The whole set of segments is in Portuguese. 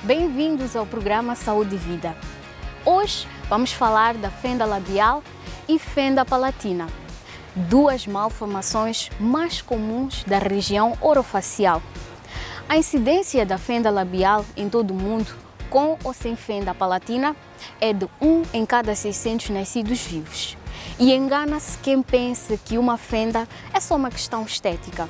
Bem-vindos ao programa Saúde e Vida. Hoje vamos falar da fenda labial e fenda palatina, duas malformações mais comuns da região orofacial. A incidência da fenda labial em todo o mundo, com ou sem fenda palatina, é de 1 em cada 600 nascidos vivos. E engana-se quem pensa que uma fenda é só uma questão estética.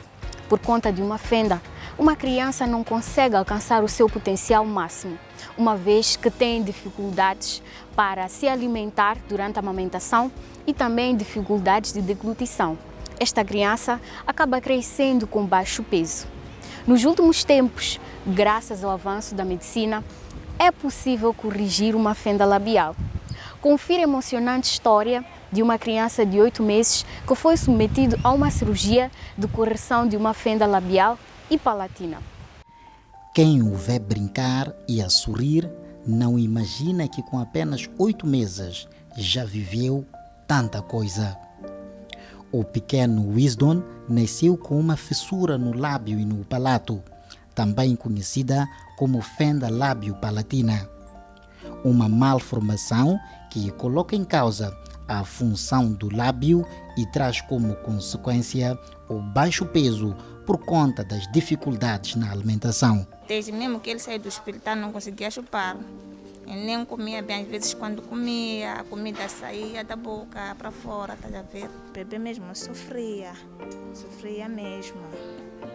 Por conta de uma fenda, uma criança não consegue alcançar o seu potencial máximo, uma vez que tem dificuldades para se alimentar durante a amamentação e também dificuldades de deglutição. Esta criança acaba crescendo com baixo peso. Nos últimos tempos, graças ao avanço da medicina, é possível corrigir uma fenda labial. Confira a emocionante história de uma criança de 8 meses que foi submetido a uma cirurgia de correção de uma fenda labial e palatina. Quem o vê brincar e a sorrir não imagina que com apenas 8 meses já viveu tanta coisa. O pequeno Wisdom nasceu com uma fissura no lábio e no palato, também conhecida como fenda lábio-palatina. Uma malformação que coloca em causa a função do lábio e traz como consequência o baixo peso por conta das dificuldades na alimentação. Desde mesmo que ele saiu do hospital não conseguia chupar. Ele nem comia bem, às vezes quando comia, a comida saía da boca para fora, tá a ver? O bebê mesmo sofria mesmo.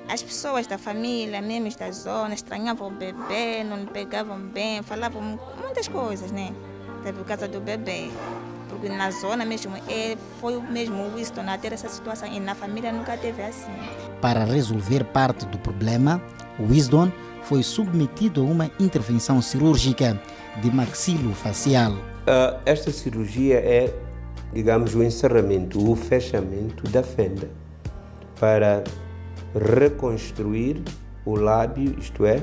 As pessoas da família, mesmo da zona, estranhavam o bebê, não lhe pegavam bem, falavam muitas coisas, né? Teve o caso do bebê. Porque na zona mesmo, foi o mesmo o Winston a ter essa situação e na família nunca teve assim. Para resolver parte do problema, o Wisdom foi submetido a uma intervenção cirúrgica de maxilofacial. Esta cirurgia é, digamos, o encerramento, o fechamento da fenda para reconstruir o lábio, isto é,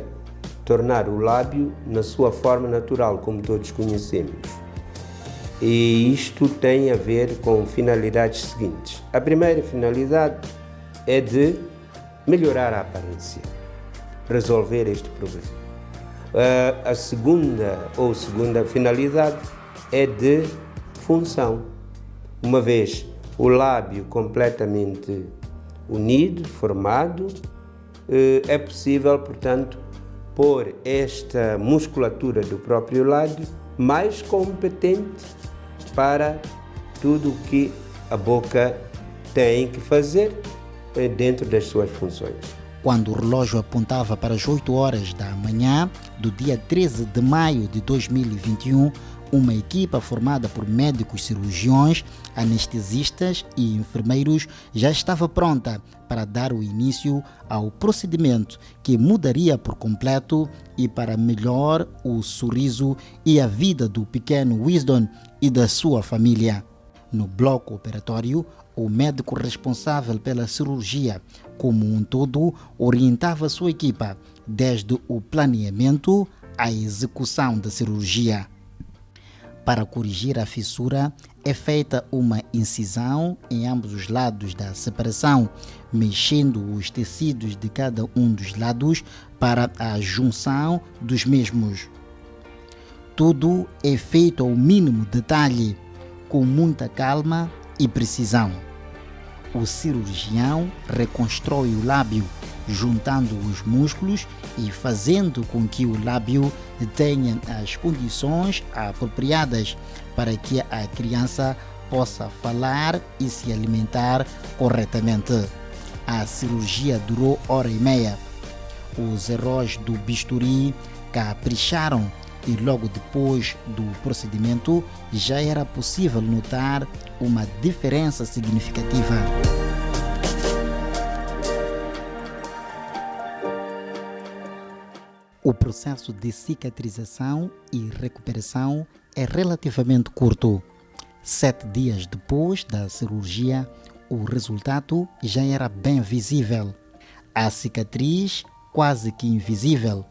tornar o lábio na sua forma natural, como todos conhecemos. E isto tem a ver com finalidades seguintes. A primeira finalidade é de melhorar a aparência, resolver este problema. A segunda finalidade é de função. Uma vez o lábio completamente unido, formado, é possível, portanto, pôr esta musculatura do próprio lábio mais competente para tudo o que a boca tem que fazer dentro das suas funções. Quando o relógio apontava para as 8 horas da manhã do dia 13 de maio de 2021, uma equipa formada por médicos cirurgiões, anestesistas e enfermeiros já estava pronta para dar o início ao procedimento que mudaria por completo e para melhor o sorriso e a vida do pequeno Wisdom e da sua família. No bloco operatório, o médico responsável pela cirurgia, como um todo, orientava a sua equipa desde o planeamento à execução da cirurgia. Para corrigir a fissura, é feita uma incisão em ambos os lados da separação, mexendo os tecidos de cada um dos lados para a junção dos mesmos. Tudo é feito ao mínimo detalhe, com muita calma e precisão. O cirurgião reconstrói o lábio, juntando os músculos e fazendo com que o lábio tenha as condições apropriadas para que a criança possa falar e se alimentar corretamente. A cirurgia durou 1h30. Os heróis do bisturi capricharam e logo depois do procedimento já era possível notar uma diferença significativa. O processo de cicatrização e recuperação é relativamente curto. 7 dias depois da cirurgia, o resultado já era bem visível. A cicatriz quase que invisível.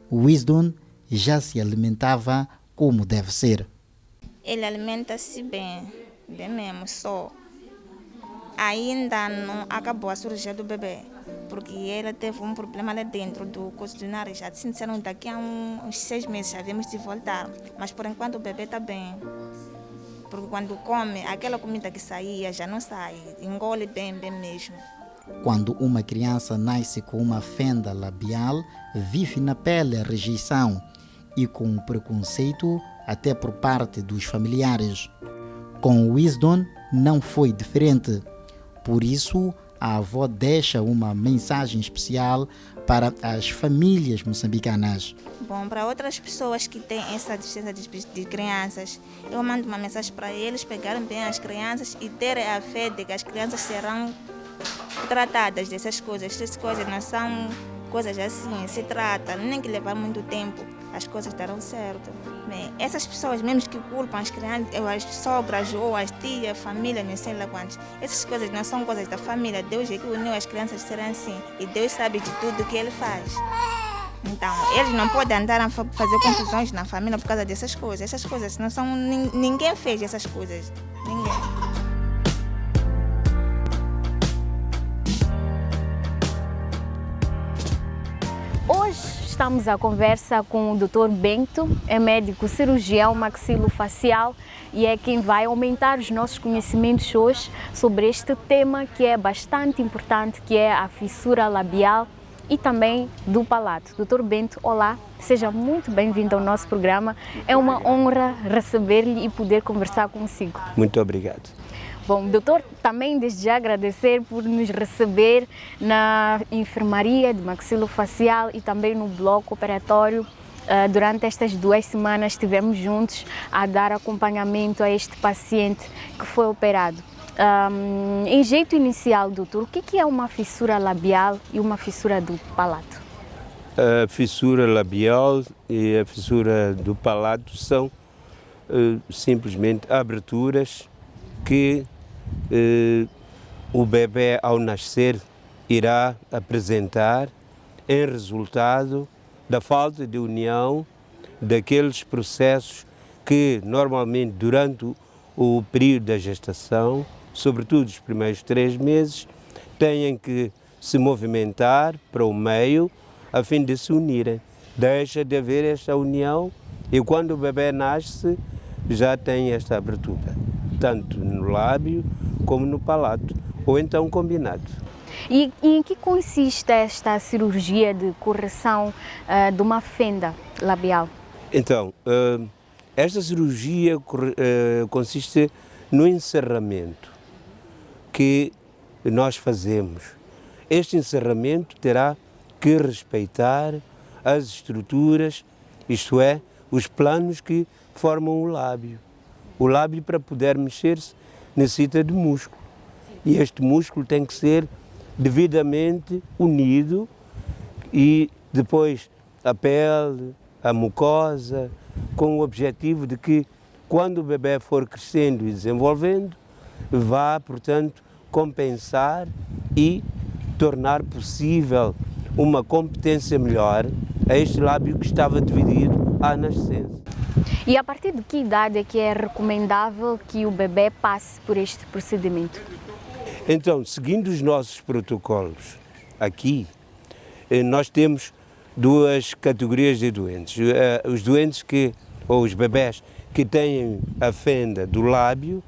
O Wisdom já se alimentava como deve ser. Ele alimenta-se bem mesmo, só. Ainda não acabou a cirurgia do bebê. porque ela teve um problema lá dentro do coisa do nariz. Já disseram daqui a uns 6 meses já vemos de voltar, mas por enquanto o bebê está bem. Porque quando come, aquela comida que saía já não sai, engole bem mesmo. Quando uma criança nasce com uma fenda labial, vive na pele a rejeição e com preconceito até por parte dos familiares. Com Wisdom não foi diferente. Por isso, a avó deixa uma mensagem especial para as famílias moçambicanas. Bom, para outras pessoas que têm essa deficiência de crianças, eu mando uma mensagem para eles pegarem bem as crianças e terem a fé de que as crianças serão tratadas dessas coisas. Essas coisas não são coisas assim, se trata, nem que levar muito tempo, as coisas darão certo. Bem, essas pessoas mesmo que culpam as crianças, as sogras ou as tias, família, não sei lá quantos, essas coisas não são coisas da família. Deus é que uniu as crianças a serem assim e Deus sabe de tudo que Ele faz. Então, eles não podem andar a fazer confusões na família por causa dessas coisas. Essas coisas não são, ninguém fez essas coisas, ninguém. Hoje estamos à conversa com o Dr. Bento, é médico cirurgião maxilofacial e é quem vai aumentar os nossos conhecimentos hoje sobre este tema que é bastante importante, que é a fissura labial e também do palato. Dr. Bento, olá, seja muito bem-vindo ao nosso programa. É uma honra receber-lhe e poder conversar consigo. Muito obrigado. Bom, doutor, também desde já agradecer por nos receber na enfermaria de maxilofacial e também no bloco operatório. Durante estas 2 semanas estivemos juntos a dar acompanhamento a este paciente que foi operado. Em jeito inicial, doutor, o que é uma fissura labial e uma fissura do palato? A fissura labial e a fissura do palato são simplesmente aberturas que o bebê ao nascer irá apresentar em resultado da falta de união daqueles processos que normalmente durante o período da gestação, sobretudo os primeiros 3 meses, têm que se movimentar para o meio a fim de se unirem. Deixa de haver esta união e quando o bebê nasce já tem esta abertura, tanto no lábio como no palato, ou então combinado. E em que consiste esta cirurgia de correção de uma fenda labial? Então, esta cirurgia consiste no encerramento que nós fazemos. Este encerramento terá que respeitar as estruturas, isto é, os planos que formam o lábio. O lábio, para poder mexer-se, necessita de músculo. E este músculo tem que ser devidamente unido e depois a pele, a mucosa, com o objetivo de que, quando o bebê for crescendo e desenvolvendo, vá, portanto, compensar e tornar possível uma competência melhor a este lábio que estava dividido à nascença. E a partir de que idade é que é recomendável que o bebê passe por este procedimento? Então, seguindo os nossos protocolos, aqui nós temos 2 categorias de doentes. Os doentes ou os bebés que têm a fenda do lábio,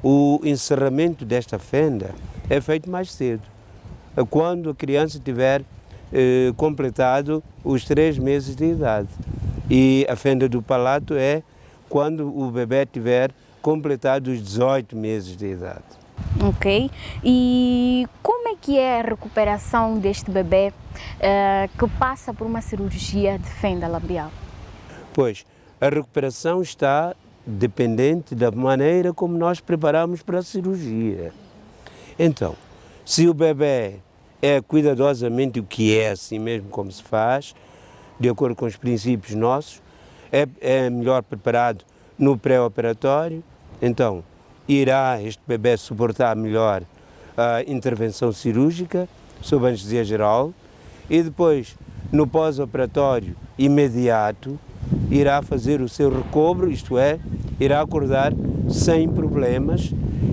o encerramento desta fenda é feito mais cedo, quando a criança tiver completado os 3 meses de idade. E a fenda do palato é quando o bebê tiver completado os 18 meses de idade. Ok. E como é que é a recuperação deste bebê que passa por uma cirurgia de fenda labial? Pois, a recuperação está dependente da maneira como nós preparamos para a cirurgia. Então, se o bebê é cuidadosamente o que é, assim mesmo como se faz, de acordo com os princípios nossos, é melhor preparado no pré-operatório, então irá este bebê suportar melhor a intervenção cirúrgica sob anestesia geral e depois no pós-operatório imediato irá fazer o seu recobro, isto é, irá acordar sem problemas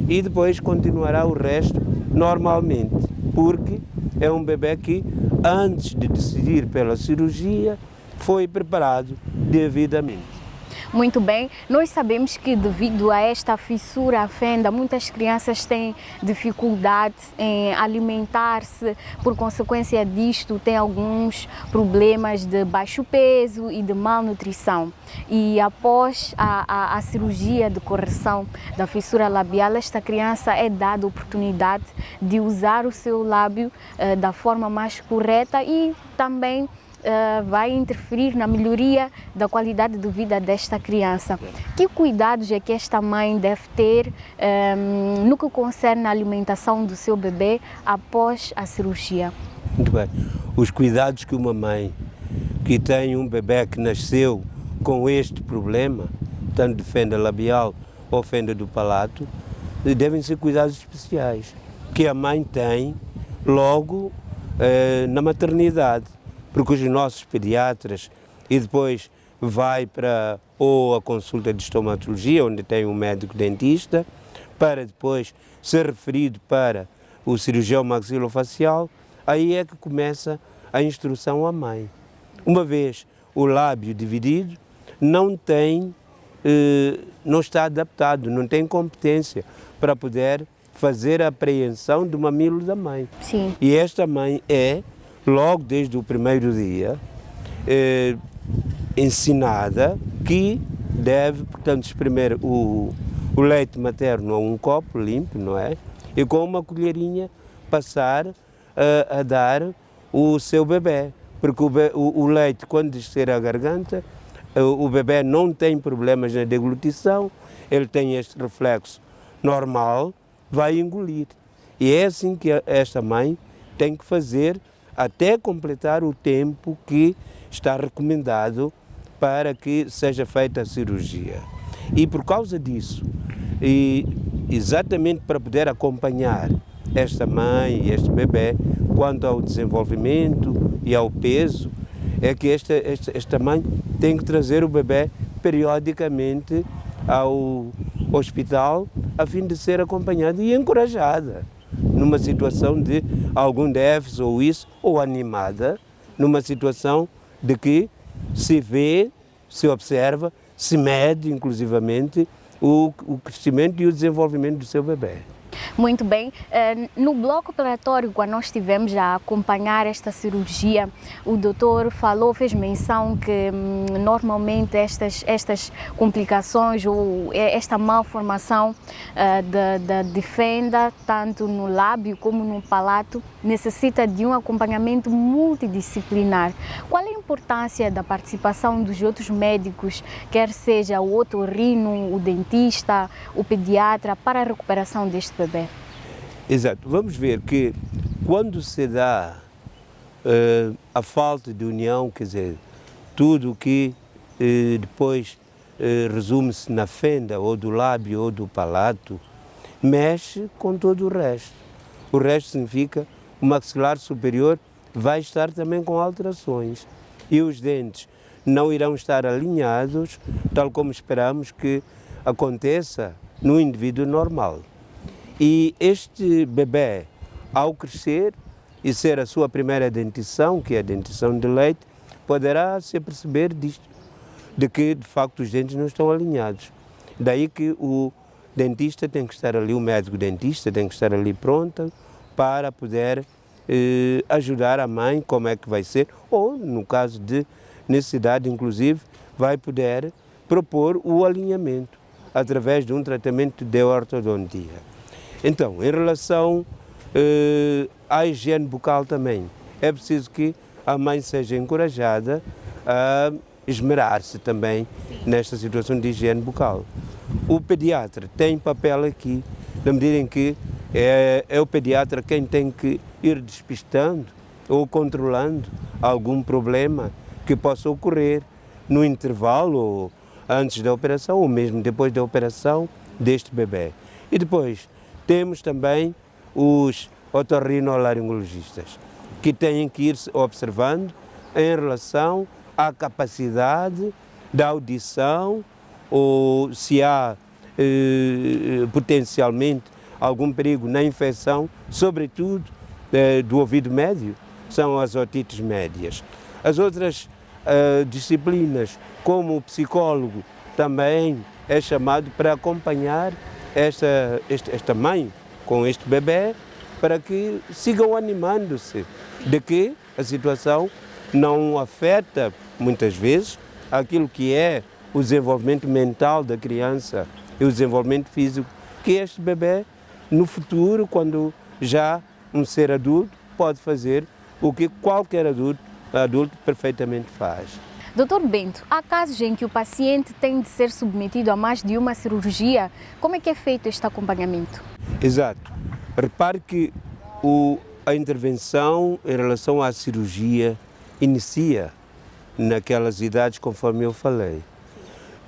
e depois continuará o resto normalmente, porque é um bebê que, antes de decidir pela cirurgia, foi preparado devidamente. Muito bem, nós sabemos que devido a esta fissura, a fenda, muitas crianças têm dificuldade em alimentar-se, por consequência disto têm alguns problemas de baixo peso e de malnutrição. E após a cirurgia de correção da fissura labial, esta criança é dada a oportunidade de usar o seu lábio da forma mais correta e também vai interferir na melhoria da qualidade de vida desta criança. Que cuidados é que esta mãe deve ter no que concerne a alimentação do seu bebê após a cirurgia? Muito bem. Os cuidados que uma mãe que tem um bebê que nasceu com este problema, tanto de fenda labial ou fenda do palato, devem ser cuidados especiais, que a mãe tem logo na maternidade. Porque os nossos pediatras, e depois vai para ou a consulta de estomatologia, onde tem um médico dentista, para depois ser referido para o cirurgião maxilofacial, aí é que começa a instrução à mãe. Uma vez o lábio dividido, não está adaptado, não tem competência para poder fazer a apreensão do mamilo da mãe. Sim. E esta mãe logo desde o primeiro dia, ensinada que deve, portanto, espremer o leite materno a um copo limpo, não é? E com uma colherinha passar a dar o seu bebê. Porque o leite, quando descer a garganta, o bebê não tem problemas na deglutição, ele tem este reflexo normal, vai engolir. E é assim que esta mãe tem que fazer até completar o tempo que está recomendado para que seja feita a cirurgia. E por causa disso, e exatamente para poder acompanhar esta mãe e este bebê quanto ao desenvolvimento e ao peso, é que esta mãe tem que trazer o bebê periodicamente ao hospital a fim de ser acompanhada e encorajada numa situação de algum déficit ou isso, ou animada, numa situação de que se vê, se observa, se mede inclusivamente o crescimento e o desenvolvimento do seu bebê. Muito bem. No bloco operatório, quando nós estivemos a acompanhar esta cirurgia, o doutor fez menção que normalmente estas complicações ou esta malformação de fenda, tanto no lábio como no palato, necessita de um acompanhamento multidisciplinar. Qual é a importância da participação dos outros médicos, quer seja o otorrino, o dentista, o pediatra, para a recuperação deste bebê? Exato. Vamos ver que quando se dá a falta de união, quer dizer, tudo que depois resume-se na fenda ou do lábio ou do palato, mexe com todo o resto. O resto significa o maxilar superior vai estar também com alterações e os dentes não irão estar alinhados, tal como esperamos que aconteça no indivíduo normal. E este bebê, ao crescer e ser a sua primeira dentição, que é a dentição de leite, poderá se aperceber disto, de que de facto os dentes não estão alinhados. Daí que o dentista tem que estar ali, o médico dentista tem que estar ali pronto para poder ajudar a mãe como é que vai ser, ou no caso de necessidade inclusive, vai poder propor o alinhamento através de um tratamento de ortodontia. Então, em relação à higiene bucal também, é preciso que a mãe seja encorajada a esmerar-se também nesta situação de higiene bucal. O pediatra tem papel aqui, na medida em que é o pediatra quem tem que ir despistando ou controlando algum problema que possa ocorrer no intervalo, ou antes da operação, ou mesmo depois da operação deste bebê. E depois temos também os otorrinolaringologistas, que têm que ir observando em relação à capacidade da audição, ou se há potencialmente algum perigo na infecção, sobretudo do ouvido médio são as otites médias. As outras disciplinas, como o psicólogo, também é chamado para acompanhar esta mãe com este bebê, para que sigam animando-se de que a situação não afeta, muitas vezes, aquilo que é o desenvolvimento mental da criança e o desenvolvimento físico, que este bebê, no futuro, quando já um ser adulto, pode fazer o que qualquer adulto perfeitamente faz. Dr. Bento, há casos em que o paciente tem de ser submetido a mais de uma cirurgia. Como é que é feito este acompanhamento? Exato. Repare que a intervenção em relação à cirurgia inicia naquelas idades conforme eu falei,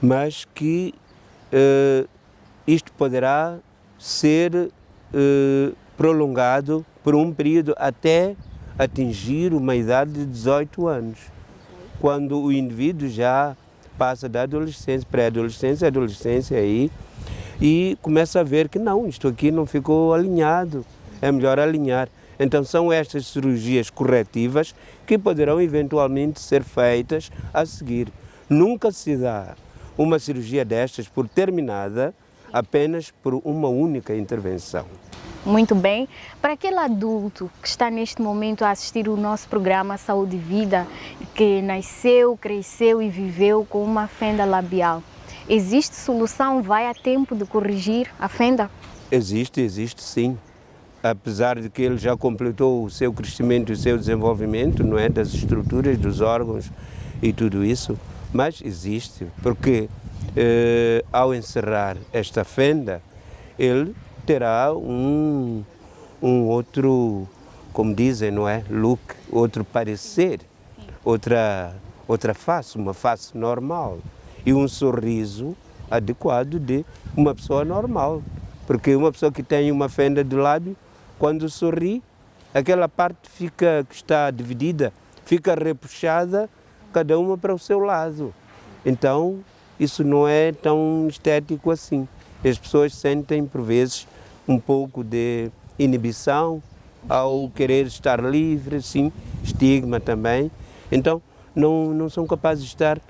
mas que isto poderá ser prolongado por um período até atingir uma idade de 18 anos, quando o indivíduo já passa da adolescência, pré-adolescência, adolescência aí, e começa a ver que não, isto aqui não ficou alinhado, é melhor alinhar. Então são estas cirurgias corretivas que poderão eventualmente ser feitas a seguir. Nunca se dá uma cirurgia destas por terminada apenas por uma única intervenção. Muito bem. Para aquele adulto que está neste momento a assistir o nosso programa Saúde e Vida, que nasceu, cresceu e viveu com uma fenda labial, existe solução? Vai a tempo de corrigir a fenda? Existe sim. Apesar de que ele já completou o seu crescimento e o seu desenvolvimento, não é, das estruturas, dos órgãos e tudo isso, mas existe, porque ao encerrar esta fenda, ele terá um outro, como dizem, não é, look, outro parecer, outra face, uma face normal e um sorriso adequado de uma pessoa normal, porque uma pessoa que tem uma fenda de lábio, quando sorri, aquela parte que está dividida, fica repuxada, cada uma para o seu lado. Então, isso não é tão estético assim. As pessoas sentem, por vezes, um pouco de inibição ao querer estar livre, sim, estigma também. Então, não são capazes de estar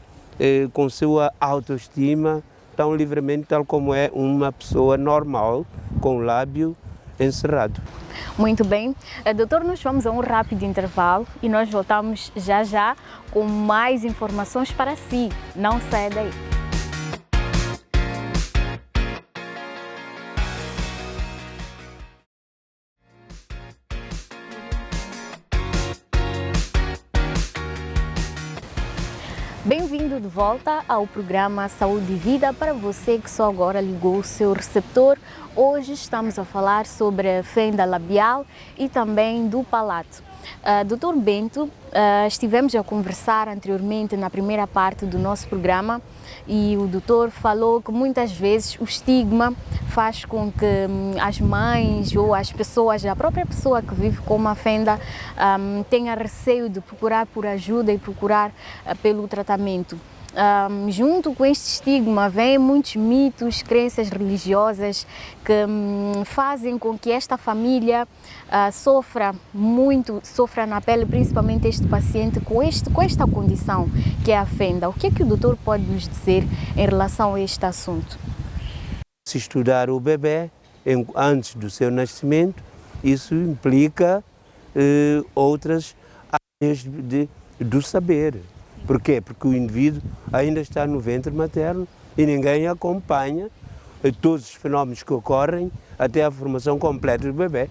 com sua autoestima tão livremente, tal como é uma pessoa normal, com o lábio encerrado. Muito bem. Doutor, nós vamos a um rápido intervalo e nós voltamos já com mais informações para si. Não saia daí. Bem-vindo de volta ao programa Saúde e Vida. Para você que só agora ligou o seu receptor, hoje estamos a falar sobre a fenda labial e também do palato. Dr. Bento, estivemos a conversar anteriormente na primeira parte do nosso programa e o doutor falou que muitas vezes o estigma faz com que as mães ou as pessoas, a própria pessoa que vive com uma fenda, tenha receio de procurar por ajuda e procurar pelo tratamento. Junto com este estigma vêm muitos mitos, crenças religiosas que fazem com que esta família sofra na pele, principalmente este paciente com esta condição que é a fenda. O que é que o doutor pode nos dizer em relação a este assunto? Se estudar o bebê antes do seu nascimento, isso implica outras áreas do saber. Por quê? Porque o indivíduo ainda está no ventre materno e ninguém acompanha todos os fenómenos que ocorrem até a formação completa do bebê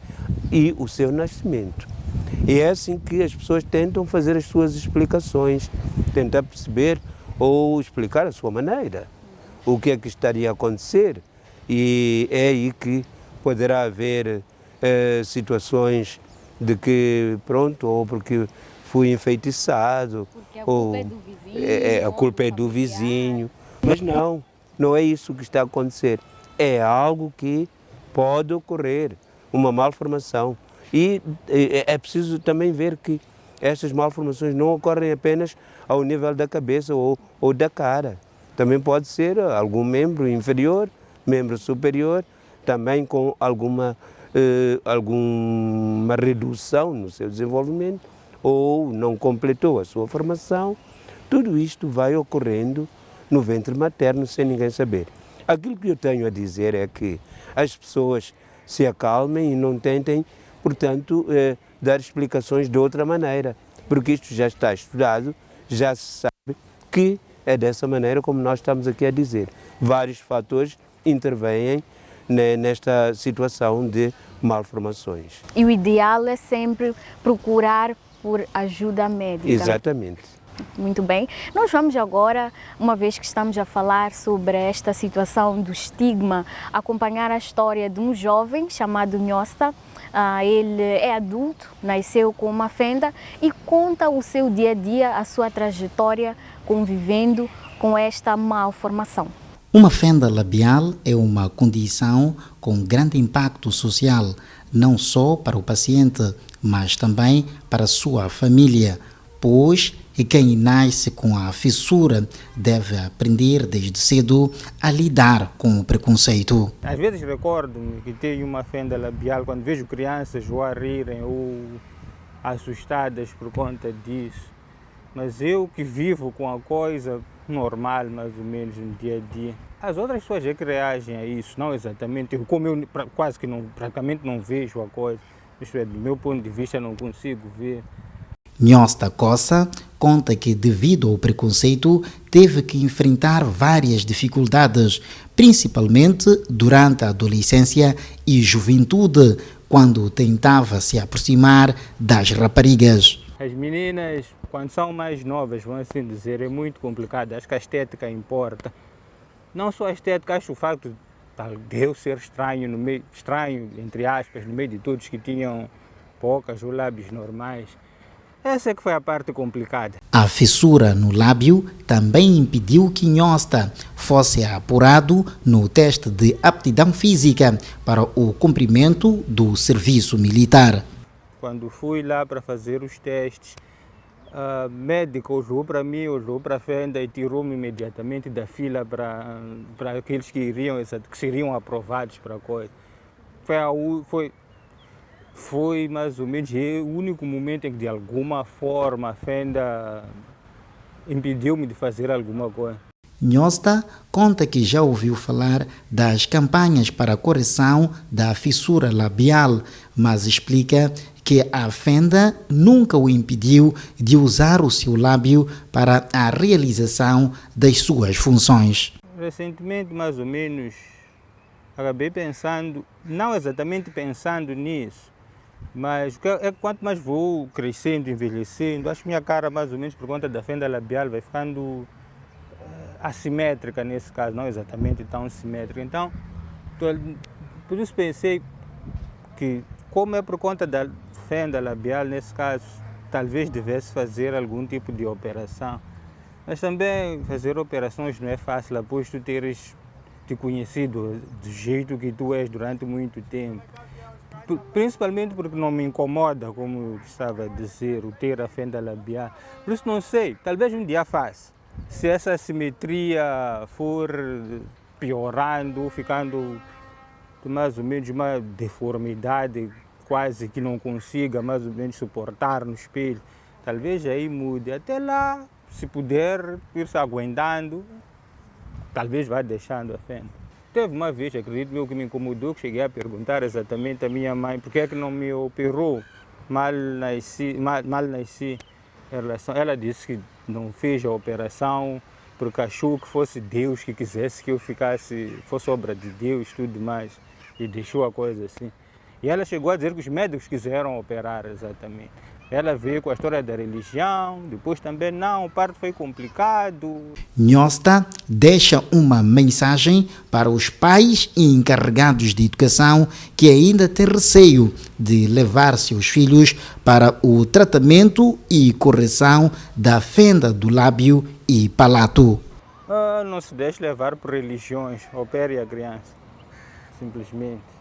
e o seu nascimento. E é assim que as pessoas tentam fazer as suas explicações, tentar perceber ou explicar a sua maneira, o que é que estaria a acontecer. E é aí que poderá haver situações de que, pronto, ou porque fui enfeitiçado, porque a culpa é do vizinho, a culpa é do vizinho. Mas não é isso que está a acontecer. É algo que pode ocorrer, uma malformação. E é preciso também ver que estas malformações não ocorrem apenas ao nível da cabeça ou da cara. Também pode ser algum membro inferior, membro superior, também com alguma alguma redução no seu desenvolvimento ou não completou a sua formação, tudo isto vai ocorrendo no ventre materno sem ninguém saber. Aquilo que eu tenho a dizer é que as pessoas se acalmem e não tentem, portanto, dar explicações de outra maneira, porque isto já está estudado, já se sabe que é dessa maneira como nós estamos aqui a dizer. Vários fatores intervêm nesta situação de malformações. E o ideal é sempre procurar por ajuda médica. Exatamente. Muito bem. Nós vamos agora, uma vez que estamos a falar sobre esta situação do estigma, acompanhar a história de um jovem chamado Nhosta. Ele é adulto, nasceu com uma fenda e conta o seu dia a dia, a sua trajetória convivendo com esta malformação. Uma fenda labial é uma condição com grande impacto social, não só para o paciente, mas também para a sua família, pois quem nasce com a fissura deve aprender desde cedo a lidar com o preconceito. Às vezes recordo-me que tenho uma fenda labial quando vejo crianças a rirem ou assustadas por conta disso. Mas eu que vivo com a coisa normal, mais ou menos, no dia a dia. As outras pessoas é que reagem a isso, não exatamente. Como eu quase que praticamente não vejo a coisa, isto é, do meu ponto de vista, não consigo ver. Nhosta Coça conta que, devido ao preconceito, teve que enfrentar várias dificuldades, principalmente durante a adolescência e juventude, quando tentava se aproximar das raparigas. As meninas, quando são mais novas, vão assim dizer, é muito complicado. Acho que a estética importa. Não só a estética, acho o facto de eu ser estranho, estranho, entre aspas, no meio de todos que tinham bocas ou lábios normais. Essa é que foi a parte complicada. A fissura no lábio também impediu que Nhosta fosse apurado no teste de aptidão física para o cumprimento do serviço militar. Quando fui lá para fazer os testes, a médica olhou para mim, olhou para a fenda e tirou-me imediatamente da fila para aqueles que seriam aprovados para a coisa. Foi mais ou menos o único momento em que, de alguma forma, a fenda impediu-me de fazer alguma coisa. Nhosta conta que já ouviu falar das campanhas para a correção da fissura labial, mas explica que a fenda nunca o impediu de usar o seu lábio para a realização das suas funções. Recentemente, mais ou menos, acabei pensando, não exatamente pensando nisso, mas quanto mais vou crescendo, envelhecendo, acho que minha cara, mais ou menos por conta da fenda labial, vai ficando assimétrica nesse caso, não exatamente tão simétrica. Então, por isso pensei que, como é por conta da fenda labial, nesse caso, talvez devesse fazer algum tipo de operação. Mas também fazer operações não é fácil, após tu teres te conhecido do jeito que tu és durante muito tempo. Principalmente porque não me incomoda, como eu estava a dizer, o ter a fenda labial. Por isso não sei, talvez um dia faça. Se essa assimetria for piorando, ficando mais ou menos uma deformidade, quase que não consiga mais ou menos suportar no espelho, talvez aí mude. Até lá, se puder ir se aguentando, talvez vá deixando a fenda. Teve uma vez, acredito eu, que me incomodou, que cheguei a perguntar exatamente à minha mãe por que é que não me operou, mal nasci. Em relação, ela disse que não fez a operação porque achou que fosse Deus que quisesse que eu fosse obra de Deus e tudo mais, e deixou a coisa assim. E ela chegou a dizer que os médicos quiseram operar exatamente. Ela veio com a história da religião, depois também não, o parto foi complicado. Nhosta deixa uma mensagem para os pais e encarregados de educação que ainda têm receio de levar seus filhos para o tratamento e correção da fenda do lábio e palato. Não se deixe levar por religiões, opere a criança, simplesmente.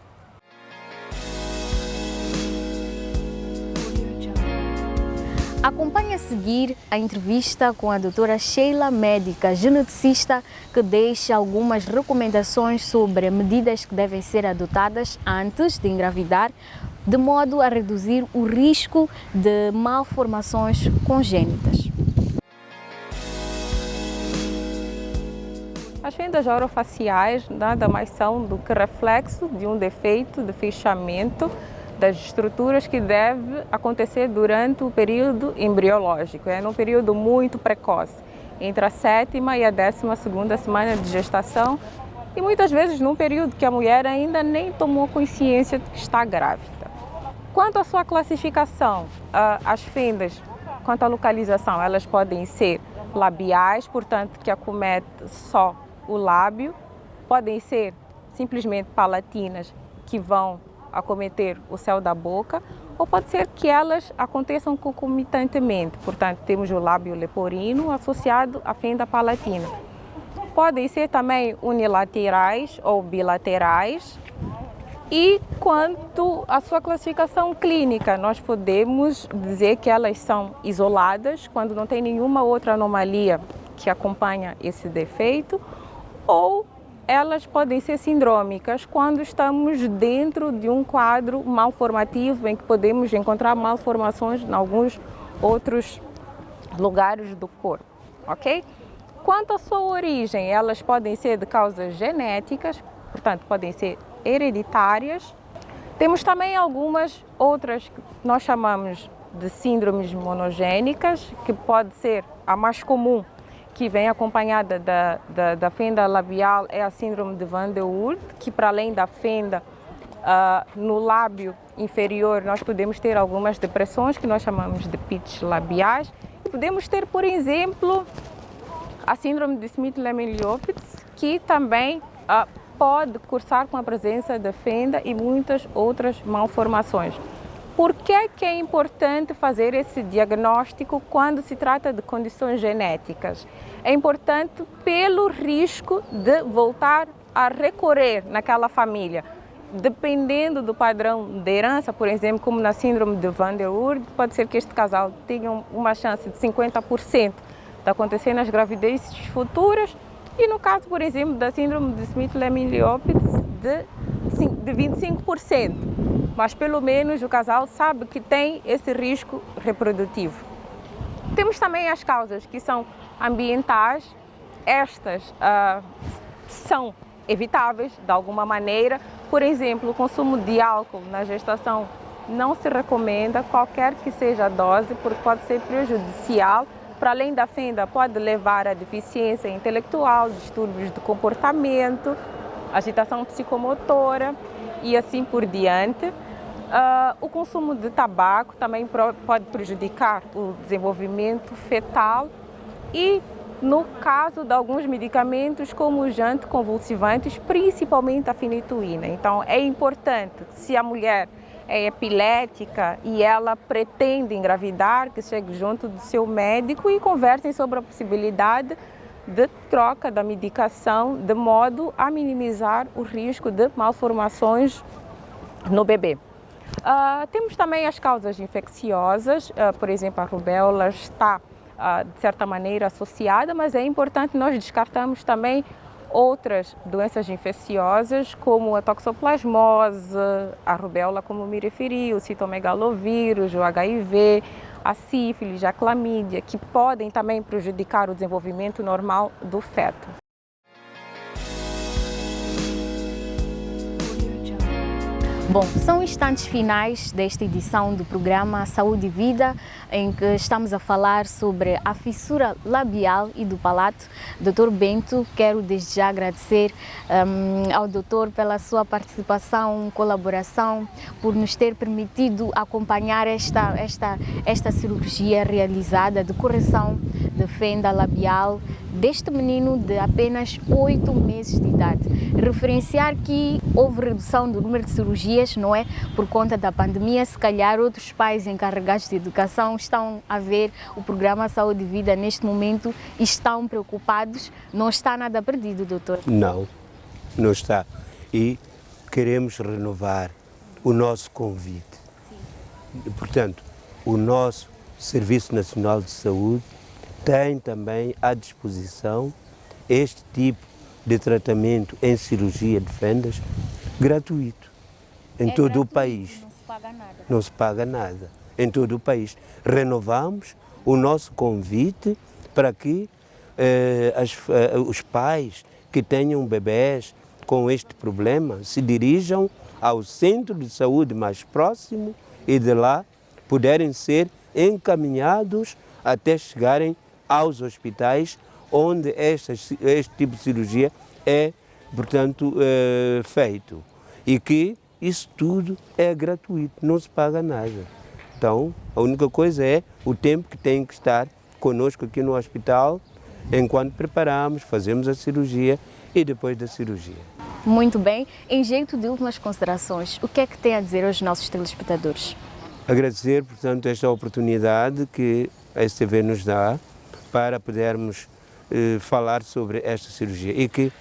Acompanhe a seguir a entrevista com a doutora Sheila, médica geneticista, que deixa algumas recomendações sobre medidas que devem ser adotadas antes de engravidar, de modo a reduzir o risco de malformações congênitas. As fendas orofaciais nada mais são do que reflexo de um defeito de fechamento das estruturas que deve acontecer durante o período embriológico, num período muito precoce, entre a 7ª e a 12ª semana de gestação, e muitas vezes num período que a mulher ainda nem tomou consciência de que está grávida. Quanto à sua classificação, as fendas, quanto à localização, elas podem ser labiais, portanto que acomete só o lábio, podem ser simplesmente palatinas, que vão acometer o céu da boca, ou pode ser que elas aconteçam concomitantemente, portanto temos o lábio leporino associado à fenda palatina. Podem ser também unilaterais ou bilaterais. E quanto à sua classificação clínica, nós podemos dizer que elas são isoladas, quando não tem nenhuma outra anomalia que acompanha esse defeito, ou elas podem ser sindrômicas quando estamos dentro de um quadro malformativo em que podemos encontrar malformações em alguns outros lugares do corpo, ok? Quanto à sua origem, elas podem ser de causas genéticas, portanto podem ser hereditárias. Temos também algumas outras que nós chamamos de síndromes monogênicas, que pode ser a mais comum, que vem acompanhada da fenda labial, é a síndrome de Van der Waals, que para além da fenda no lábio inferior, nós podemos ter algumas depressões que nós chamamos de pitches labiais. Podemos ter, por exemplo, a síndrome de Smith-Lemli-Opitz, que também pode cursar com a presença da fenda e muitas outras malformações. Por que é importante fazer esse diagnóstico quando se trata de condições genéticas? É importante pelo risco de voltar a recorrer naquela família. Dependendo do padrão de herança, por exemplo, como na síndrome de Van der Waals, pode ser que este casal tenha uma chance de 50% de acontecer nas gravidezes futuras, e no caso, por exemplo, da síndrome de Smith-Lemli-Opitz, de 25%. Mas pelo menos o casal sabe que tem esse risco reprodutivo. Temos também as causas que são ambientais. Estas são evitáveis de alguma maneira. Por exemplo, o consumo de álcool na gestação não se recomenda, qualquer que seja a dose, porque pode ser prejudicial. Para além da fenda, pode levar a deficiência intelectual, distúrbios de comportamento, agitação psicomotora e assim por diante. O consumo de tabaco também pode prejudicar o desenvolvimento fetal e, no caso de alguns medicamentos como os anticonvulsivantes, principalmente a fenitoína. Então, é importante, se a mulher é epilética e ela pretende engravidar, que chegue junto do seu médico e conversem sobre a possibilidade de troca da medicação, de modo a minimizar o risco de malformações no bebê. Temos também as causas infecciosas, por exemplo, a rubéola está de certa maneira associada, mas é importante nós descartarmos também outras doenças infecciosas, como a toxoplasmose, a rubéola, como me referi, o citomegalovírus, o HIV, a sífilis, a clamídia, que podem também prejudicar o desenvolvimento normal do feto. Bom, são instantes finais desta edição do programa Saúde e Vida, em que estamos a falar sobre a fissura labial e do palato. Dr. Bento, quero desde já agradecer ao doutor pela sua participação, colaboração, por nos ter permitido acompanhar esta cirurgia realizada de correção de fenda labial deste menino de apenas 8 meses de idade. Referenciar que houve redução do número de cirurgias, não é? Por conta da pandemia, se calhar outros pais encarregados de educação estão a ver o programa Saúde e Vida neste momento e estão preocupados. Não está nada perdido, doutor? Não, não está. E queremos renovar o nosso convite. Sim. Portanto, o nosso Serviço Nacional de Saúde tem também à disposição este tipo de tratamento em cirurgia de fendas gratuito em todo o país. Não se paga nada. Não se paga nada em todo o país. Renovamos o nosso convite para que os pais que tenham bebés com este problema se dirijam ao centro de saúde mais próximo e de lá puderem ser encaminhados até chegarem aos hospitais onde este tipo de cirurgia é, portanto, feito. E que isso tudo é gratuito, não se paga nada. Então, a única coisa é o tempo que tem que estar conosco aqui no hospital, enquanto preparamos, fazemos a cirurgia e depois da cirurgia. Muito bem. Em jeito de últimas considerações, o que é que tem a dizer aos nossos telespectadores? Agradecer, portanto, esta oportunidade que a STV nos dá para podermos falar sobre esta cirurgia e que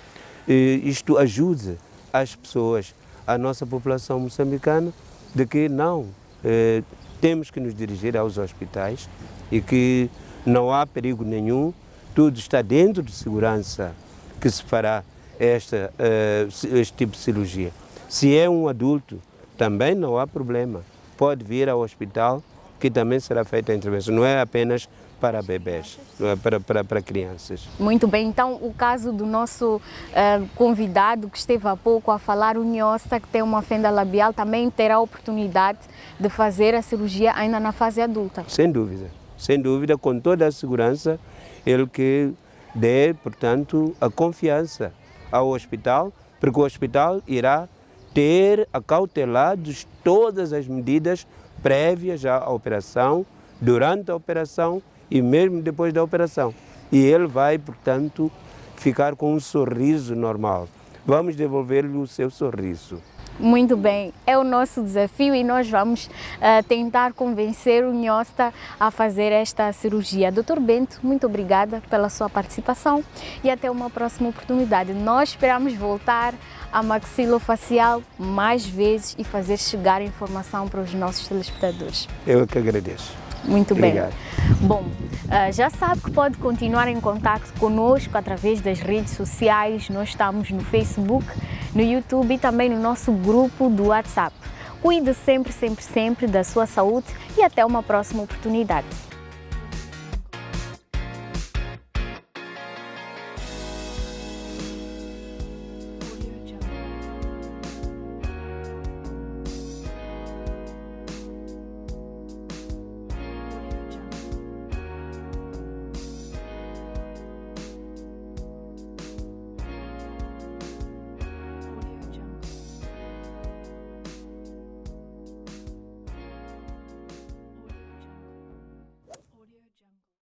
isto ajude as pessoas, a nossa população moçambicana, de que não temos que nos dirigir aos hospitais e que não há perigo nenhum, tudo está dentro de segurança que se fará este tipo de cirurgia. Se é um adulto, também não há problema, pode vir ao hospital que também será feita a intervenção, não é apenas para bebés, não é para crianças. Muito bem, então o caso do nosso convidado que esteve há pouco a falar, o Nhosta, que tem uma fenda labial, também terá a oportunidade de fazer a cirurgia ainda na fase adulta. Sem dúvida, com toda a segurança, ele que dê, portanto, a confiança ao hospital, porque o hospital irá ter acautelados todas as medidas prévias à operação, durante a operação e mesmo depois da operação. E ele vai, portanto, ficar com um sorriso normal. Vamos devolver-lhe o seu sorriso. Muito bem, é o nosso desafio e nós vamos tentar convencer o Nhosta a fazer esta cirurgia. Dr. Bento, muito obrigada pela sua participação e até uma próxima oportunidade. Nós esperamos voltar à maxilofacial mais vezes e fazer chegar a informação para os nossos telespectadores. Eu que agradeço. Muito Obrigado. bem. Bom, já sabe que pode continuar em contato conosco através das redes sociais. Nós estamos no Facebook, no YouTube e também no nosso grupo do WhatsApp. Cuide sempre da sua saúde e até uma próxima oportunidade.